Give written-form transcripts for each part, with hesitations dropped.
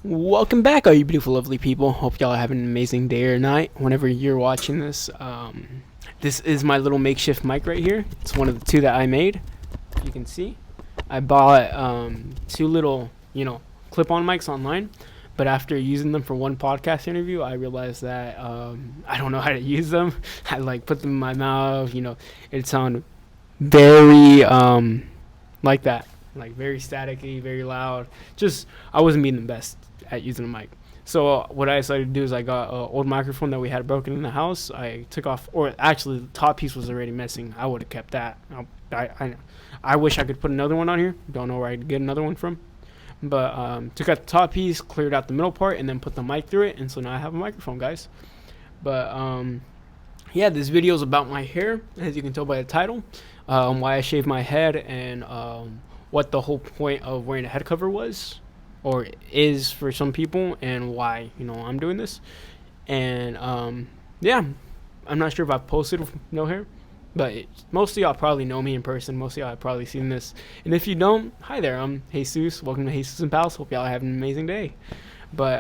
Welcome back, all you beautiful, lovely people. Hope y'all are having an amazing day or night whenever you're watching this. This is my little makeshift mic right here. It's one of the two that I made. You can see. I bought two little, clip-on mics online. But after using them for one podcast interview, I realized that I don't know how to use them. I put them in my mouth. It sounded very like that, like very staticky, very loud. Just I wasn't being the best at using a mic. So what I decided to do is I got an old microphone that we had broken in the house. I took off, or actually the top piece was already missing. I would have kept that. I wish I could put another one on here. Don't know where I'd get another one from. But took out the top piece, cleared out the middle part, and then put the mic through it. And so now I have a microphone, guys. But yeah, this video is about my hair, as you can tell by the title. Why I shaved my head, and what the whole point of wearing a head cover was, or is for some people, and why I'm doing this. And yeah, I'm not sure if I've posted with no hair, but most of y'all probably know me in person. Most of y'all have probably seen this, and if you don't, hi there, I'm Jesus. Welcome to Jesus and Pals. Hope y'all have an amazing day. But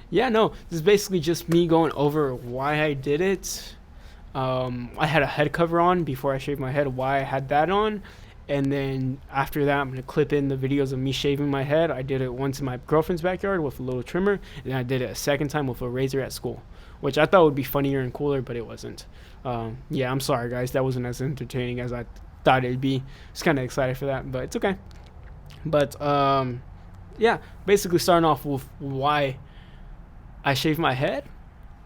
yeah, no, this is basically just me going over why I did it. I had a head cover on before I shaved my head, why I had that on. And then after that, I'm going to clip in the videos of me shaving my head. I did it once in my girlfriend's backyard with a little trimmer. And I did it a second time with a razor at school, which I thought would be funnier and cooler, but it wasn't. Yeah, I'm sorry, guys. That wasn't as entertaining as I thought it'd be. I was kind of excited for that, but it's okay. But yeah, basically starting off with why I shaved my head.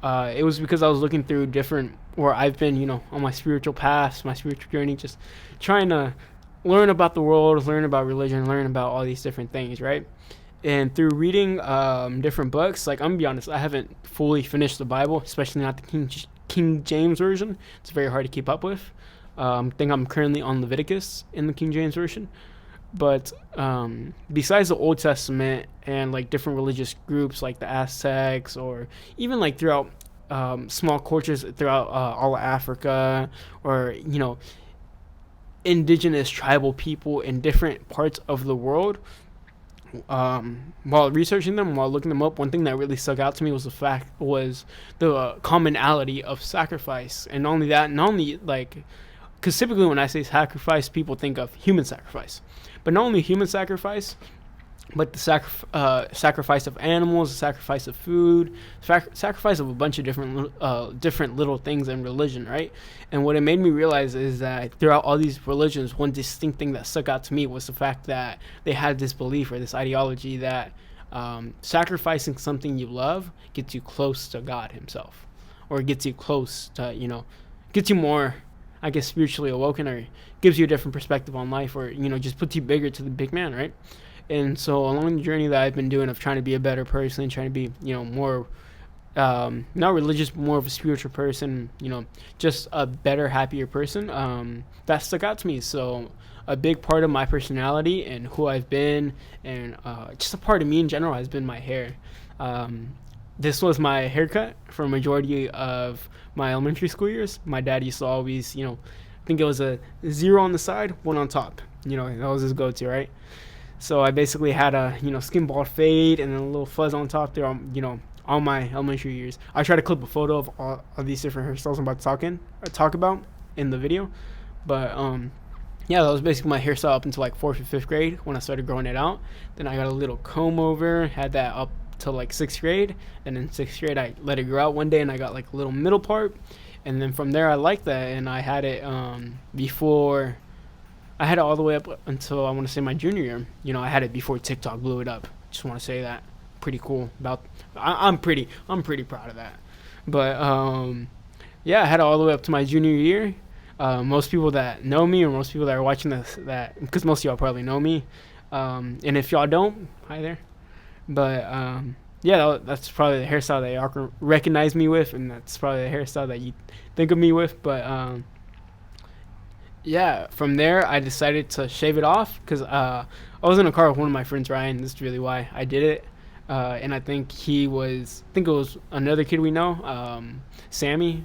It was because I was looking through different, where I've been, on my spiritual path, my spiritual journey, just trying to learn about the world, learn about religion, learn about all these different things, right? And through reading different books, I'm gonna be honest, I haven't fully finished the Bible, especially not the King James version. It's very hard to keep up with. I think I'm currently on Leviticus in the King James version. But besides the Old Testament and different religious groups like the Aztecs, or even throughout small cultures throughout all of Africa, or indigenous tribal people in different parts of the world, while researching them, while looking them up, one thing that really stuck out to me was the commonality of sacrifice. And not only that, because typically when I say sacrifice, people think of human sacrifice. But not only human sacrifice, but the sacrifice of animals, the sacrifice of food, sacrifice of a bunch of different little things in religion, right? And what it made me realize is that throughout all these religions, one distinct thing that stuck out to me was the fact that they had this belief or this ideology that sacrificing something you love gets you close to God himself, or gets you close to, gets you more, I guess, spiritually awoken, or gives you a different perspective on life, or just puts you bigger to the big man, right? And so along the journey that I've been doing of trying to be a better person, trying to be more not religious, but more of a spiritual person, just a better, happier person, that stuck out to me. So a big part of my personality and who I've been, and just a part of me in general, has been my hair. This was my haircut for a majority of my elementary school years. My dad used to always, I think it was a 0 on the side, 1 on top. That was his go-to, right? So I basically had a, skin bald fade and then a little fuzz on top there, all my elementary years. I tried to clip a photo of all of these different hairstyles I'm about to talk about in the video. But yeah, that was basically my hairstyle up until 4th or 5th grade when I started growing it out. Then I got a little comb over, had that up till 6th grade. And in 6th grade, I let it grow out one day and I got a little middle part. And then from there, I liked that, and I had it I had it all the way up until I want to say my junior year. I had it before TikTok blew it up. Just want to say that. Pretty cool. I'm pretty proud of that. But yeah, I had it all the way up to my junior year. Most people that know me, or most people that are watching this, because most of y'all probably know me, and if y'all don't, hi there. But yeah, that's probably the hairstyle that y'all can recognize me with, and that's probably the hairstyle that you think of me with. But yeah, from there I decided to shave it off because I was in a car with one of my friends, Ryan. This is really why I did it. And I think it was another kid we know, Sammy,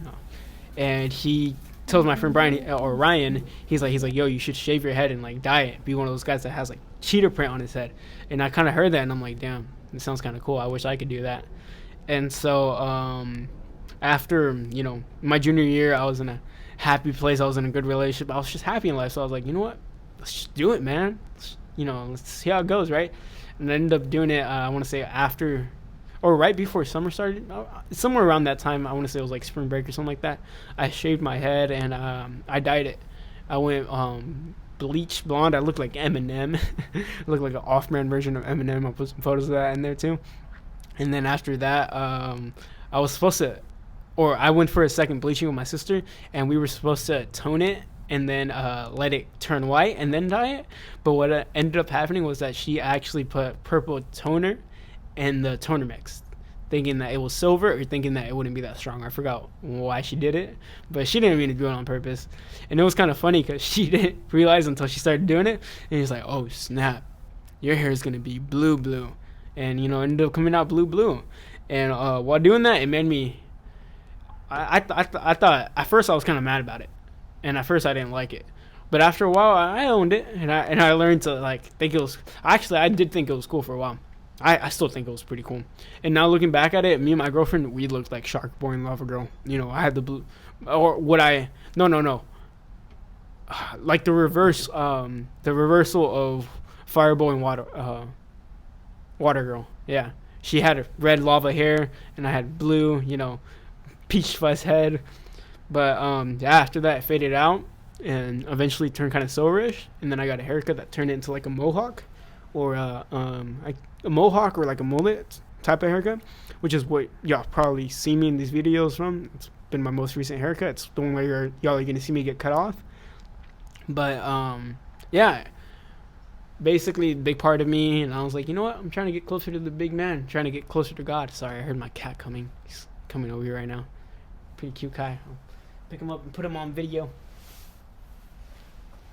and he tells my friend Brian or Ryan, he's like, yo, you should shave your head and dye it. Be one of those guys that has cheetah print on his head. And I kind of heard that, and I'm like, damn, It sounds kind of cool. I wish I could do that. And so after my junior year, I was in a happy place. I was in a good relationship. I was just happy in life. So I was like, you know what? Let's just do it, man. Let's see how it goes, right? And I ended up doing it. I want to say after or right before summer started, somewhere around that time. I want to say it was like spring break or something like that. I shaved my head and I dyed it. I went bleach blonde. I looked like Eminem. I looked like an off-brand version of Eminem. I'll put some photos of that in there too. And then after that, I was supposed to, or I went for a second bleaching with my sister, and we were supposed to tone it and then let it turn white and then dye it. But what ended up happening was that she actually put purple toner in the toner mix, thinking that it was silver or thinking that it wouldn't be that strong. I forgot why she did it, but she didn't mean to do it on purpose. And it was kind of funny because she didn't realize until she started doing it. And he's like, oh, snap, your hair is going to be blue. And, ended up coming out blue. And while doing that, it made me, I thought, at first I was kind of mad about it. And at first I didn't like it. But after a while, I owned it. And I learned to, think it was, actually, I did think it was cool for a while. I still think it was pretty cool. And now looking back at it, me and my girlfriend, we looked like Shark Boy and Lava Girl. I had the blue, or what I, no. Like the reversal of Fireball and Water Girl. Yeah. She had red lava hair and I had blue, peach fuzz head. But after that it faded out and eventually turned kind of silverish. And then I got a haircut that turned it into like a mohawk or a mohawk or like a mullet type of haircut, which is what y'all probably see me in these videos from. It's been my most recent haircut. It's the one where y'all are gonna see me get cut off. But yeah, basically big part of me, and I was like, you know what? I'm trying to get closer to the big man, trying to get closer to God. Sorry, I heard my cat coming. He's coming over here right now. Pretty cute guy. I'll pick him up and put him on video.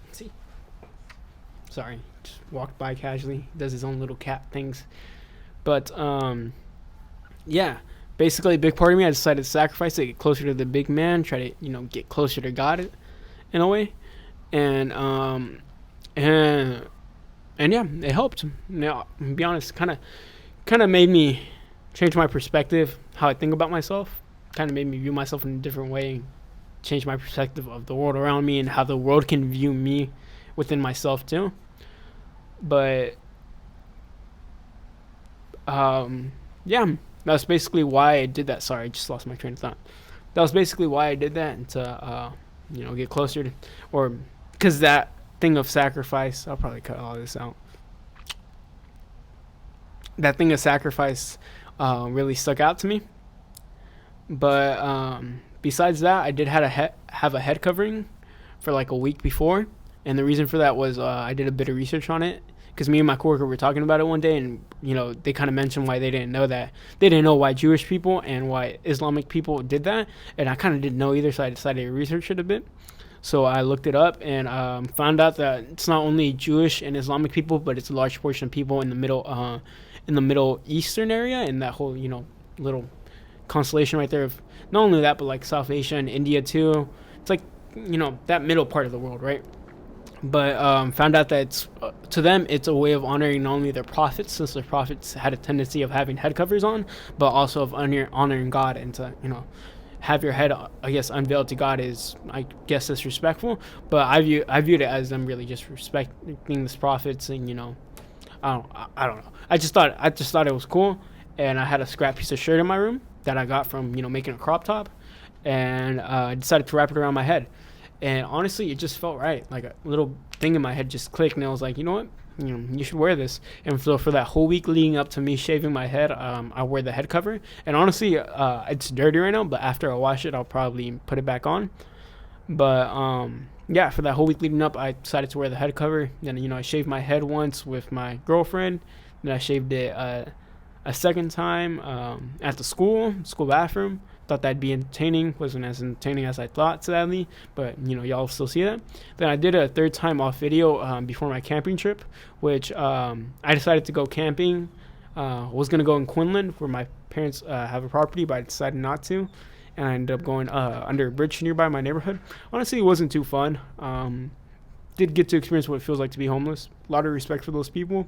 Let's see. Sorry, just walked by casually. He does his own little cat things. But yeah, basically a big part of me, I decided to sacrifice to get closer to the big man, try to get closer to God in a way. And yeah, it helped. To be honest, kind of made me change my perspective, how I think about myself. Kind of made me view myself in a different way, change my perspective of the world around me and how the world can view me within myself too. But yeah, that's basically why I did that. Sorry, I just lost my train of thought. That was basically why I did that, and to get closer to, or because that thing of sacrifice, I'll probably cut all this out. That thing of sacrifice really stuck out to me. But besides that, I did have a head covering for like a week before. And the reason for that was I did a bit of research on it. Because me and my coworker were talking about it one day. And, they kind of mentioned why they didn't know that. They didn't know why Jewish people and why Islamic people did that. And I kind of didn't know either. So I decided to research it a bit. So I looked it up and found out that it's not only Jewish and Islamic people, but it's a large portion of people in the Middle Eastern area, in that whole little constellation right there of not only that, but like South Asia and India too. It's like that middle part of the world, right? But found out that it's to them it's a way of honoring not only their prophets, since their prophets had a tendency of having head covers on, but also of honoring God, and to have your head, I guess, unveiled to God is, I guess, disrespectful. But I viewed it as them really just respecting these prophets, and I don't know. I just thought it was cool, and I had a scrap piece of shirt in my room that I got from making a crop top, and I decided to wrap it around my head. And honestly, it just felt right. Like a little thing in my head just clicked, and I was like, you know what? You should wear this. And so for that whole week leading up to me shaving my head, I wear the head cover. And honestly, it's dirty right now, but after I wash it, I'll probably put it back on. But yeah, for that whole week leading up, I decided to wear the head cover. Then I shaved my head once with my girlfriend. Then I shaved it a second time at the school bathroom. Thought that'd be entertaining. Wasn't as entertaining as I thought, sadly, but y'all still see that. Then I did a third time off video before my camping trip, which I decided to go camping. Was gonna go in Quinlan where my parents have a property, but I decided not to, and I ended up going under a bridge nearby my neighborhood. Honestly, it wasn't too fun. Did get to experience what it feels like to be homeless. A lot of respect for those people.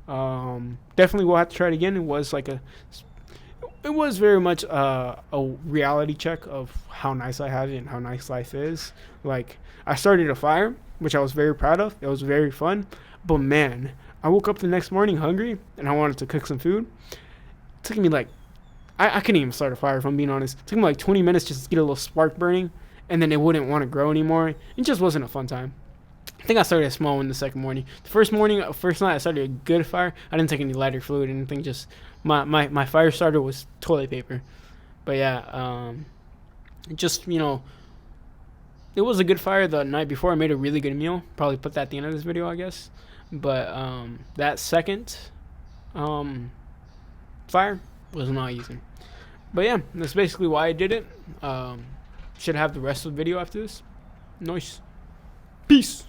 Definitely will have to try it again. It was very much a reality check of how nice I have it and how nice life is. Like, I started a fire, which I was very proud of. It was very fun. But man, I woke up the next morning hungry and I wanted to cook some food. It took me like, I couldn't even start a fire if I'm being honest. It took me like 20 minutes just to get a little spark burning, and then it wouldn't want to grow anymore. It just wasn't a fun time. I think I started a small one the second morning. The first night I started a good fire. I didn't take any lighter fluid or anything. Just my fire starter was toilet paper. But yeah, just, it was a good fire the night before. I made a really good meal. Probably put that at the end of this video, I guess. But that second fire was not easy. But yeah, that's basically why I did it. Should have the rest of the video after this. Nice. Peace.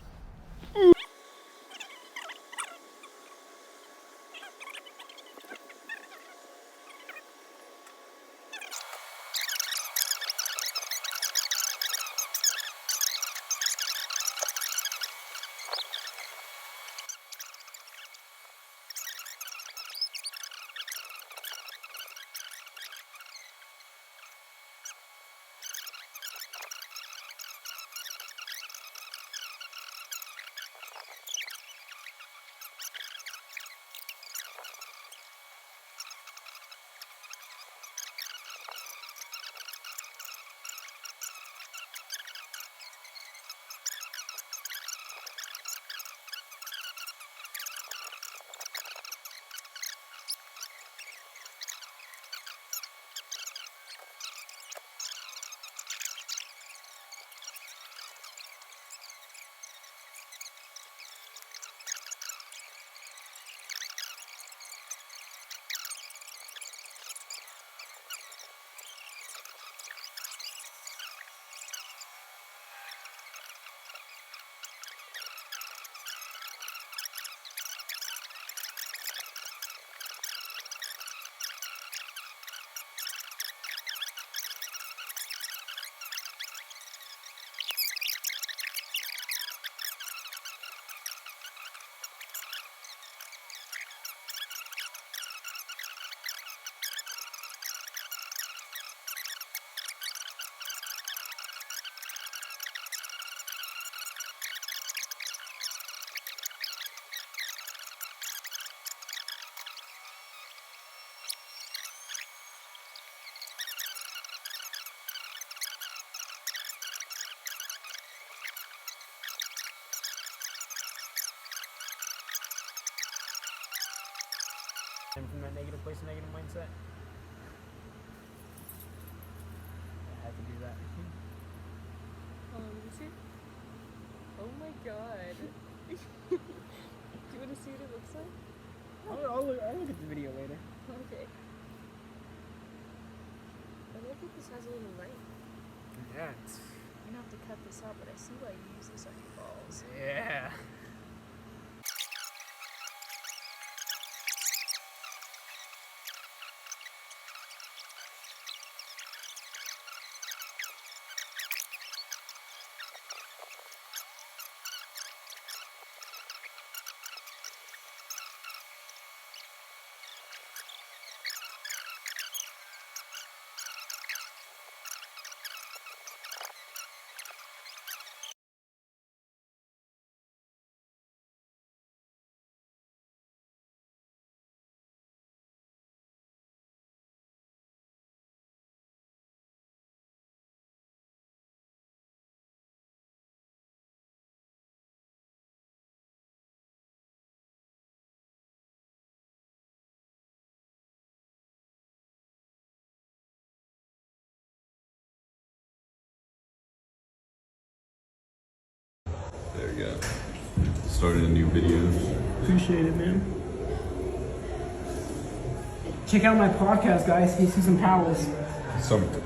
From that negative place, negative mindset. I had to do that. You see? Oh my god. Do you want to see what it looks like? I'll look at the video later. Okay. I don't think this has a little light. Yeah. I'm gonna have to cut this out, but I see why you use this on your balls. Yeah. There you go. Started a new video. Appreciate it, man. Check out my podcast, guys. Jesus and Powers.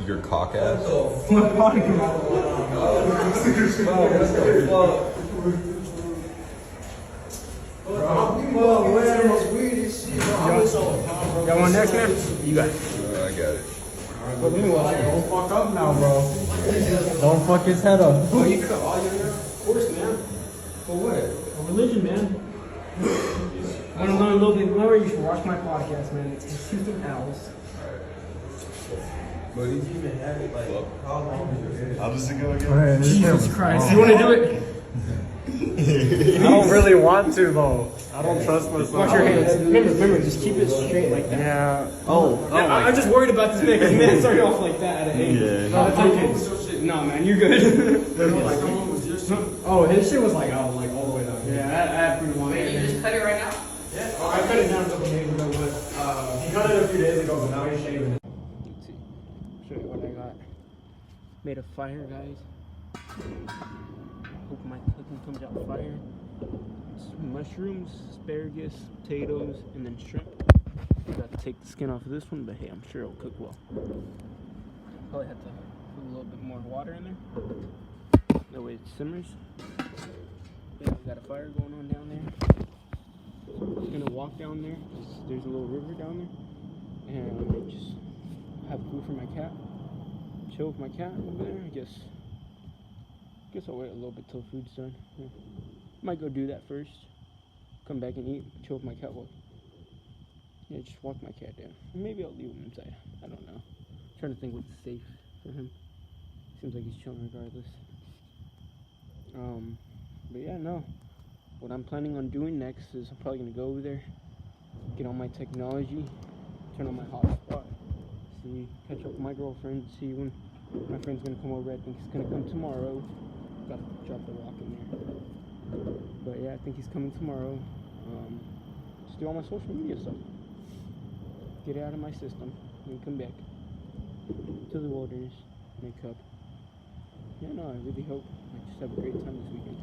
Your cock ass? My podcast. Y'all want next, man? You got it. I got it. Don't fuck up now, bro. Don't fuck his head up. Oh, you cut all your hair? Of course, man. For what? A religion, man. I Want to learn a little bit more? You should watch my podcast, man. It's Houston Owls. Buddy. How does it go again? Man, Jesus Christ. You want to do it? I don't really want to though. I don't trust myself. Watch your hands. Remember, just keep it straight like that. Yeah. I'm just worried about this man because man started off like that at an 8. Yeah. No, that's okay. No, man, you're good. Oh, his shit was like out, like all the way down. Yeah, I have pretty long hair. You just cut it right now? Yeah. Oh, I cut it down a couple days ago, but he cut it a few days ago, but now he's shaving it. Let's see. Show you what I got. Made a fire, guys. Hope my cooking comes out fire. It's mushrooms, asparagus, potatoes, and then shrimp. Got to take the skin off of this one, but hey, I'm sure it'll cook well. Probably have to put a little bit more water in there. That way it simmers. Yeah, we got a fire going on down there. I'm just gonna walk down there. There's a little river down there, and I might just have food for my cat. Chill with my cat over there. I guess I'll wait a little bit till food's done. Yeah. Might go do that first. Come back and eat. Chill with my cat. Yeah, just walk my cat down. Maybe I'll leave him inside. I don't know. I'm trying to think what's safe for him. Seems like he's chilling regardless. But yeah, no. What I'm planning on doing next is I'm probably gonna go over there, get on my technology, turn on my hotspot, see, catch up with my girlfriend, see when my friend's gonna come over. I think he's gonna come tomorrow. Gotta drop the rock in there. But yeah, I think he's coming tomorrow. Just do all my social media stuff. Get it out of my system, and come back to the wilderness, make up. Yeah, no, I really hope I just have a great time this weekend.